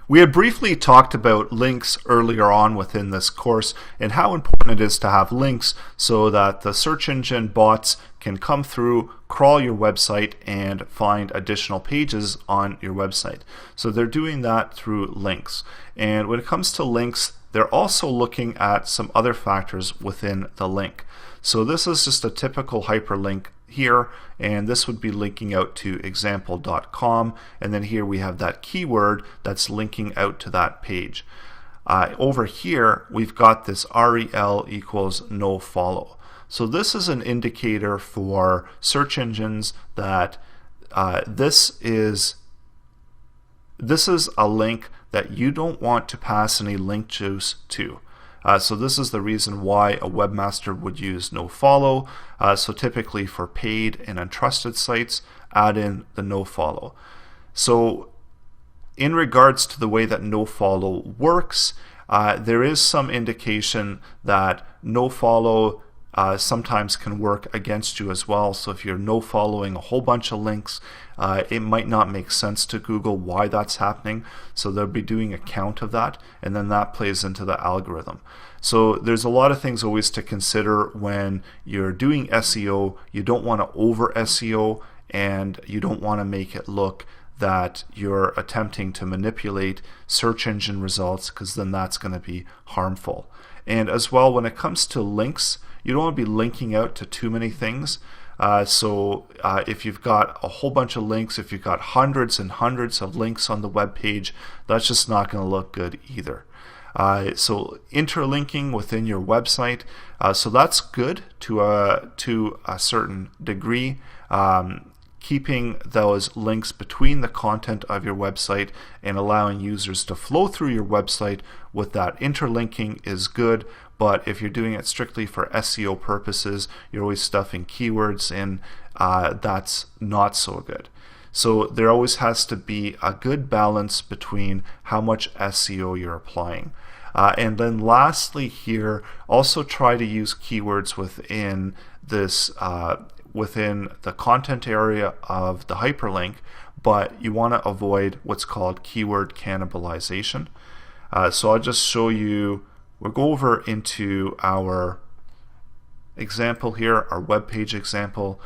We had briefly talked about links earlier on within this course and how important it is to have links so that the search engine bots can come through, crawl your website, and find additional pages on your website. So they're doing that through links. And when it comes to links, they're also looking at some other factors within the link. So this is just a typical hyperlink here, and this would be linking out to example.com, and then here we have that keyword that's linking out to that page. Over here we've got this rel equals no follow. So this is an indicator for search engines that this is a link that you don't want to pass any link juice to. So this is the reason why a webmaster would use nofollow. So typically for paid and untrusted sites, add in the nofollow. So in regards to the way that nofollow works, there is some indication that nofollow sometimes can work against you as well. So if you're nofollowing a whole bunch of links, it might not make sense to Google why that's happening. So they'll be doing a count of that, and then that plays into the algorithm. So there's a lot of things always to consider when you're doing SEO. You don't want to over SEO, and you don't want to make it look that you're attempting to manipulate search engine results, because then that's going to be harmful. And as well, when it comes to links, you don't want to be linking out to too many things. So if you've got a whole bunch of links, if you've got hundreds and hundreds of links on the web page, that's just not going to look good either. So interlinking within your website, so that's good to a certain degree. Keeping those links between the content of your website and allowing users to flow through your website with that interlinking is good. But if you're doing it strictly for SEO purposes, you're always stuffing keywords in, that's not so good. So there always has to be a good balance between how much SEO you're applying. And then lastly here, also try to use keywords within this within the content area of the hyperlink, but you want to avoid what's called keyword cannibalization. So I'll just show you, we'll go over into our example here, our web page example.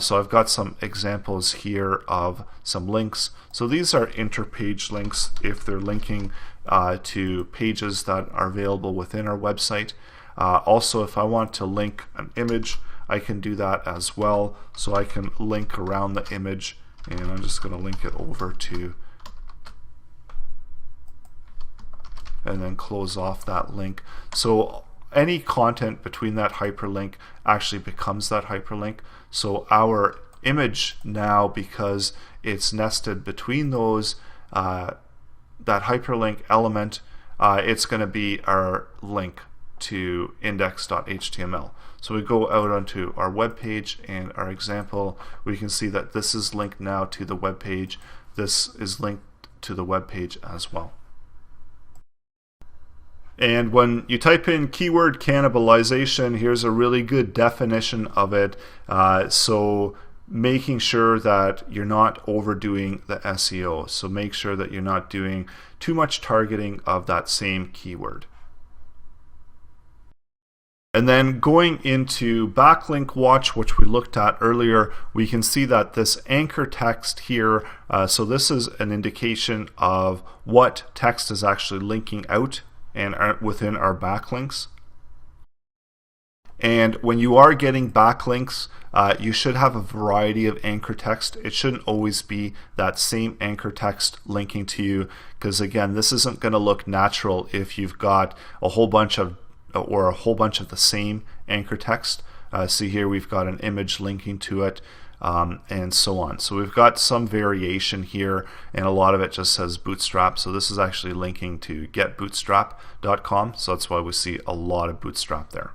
So I've got some examples here of some links. So these are interpage links if they're linking to pages that are available within our website. Also, if I want to link an image, I can do that as well. So I can link around the image, and I'm just going to link it over to, and then close off that link. So any content between that hyperlink actually becomes that hyperlink. So our image now, because it's nested between those, that hyperlink element, it's going to be our link to index.html. So we go out onto our web page and our example, we can see that this is linked now to the web page. This is linked to the web page as well. And when you type in keyword cannibalization, here's a really good definition of it. So making sure that you're not overdoing the SEO. So make sure that you're not doing too much targeting of that same keyword. And then going into Backlink Watch, which we looked at earlier, we can see that this anchor text here, so this is an indication of what text is actually linking out and within our backlinks. And when you are getting backlinks, you should have a variety of anchor text. It shouldn't always be that same anchor text linking to you, because again, this isn't going to look natural if you've got a whole bunch of the same anchor text. See here we've got an image linking to it, and so on. So we've got some variation here, and a lot of it just says Bootstrap. So this is actually linking to getbootstrap.com, so that's why we see a lot of Bootstrap there.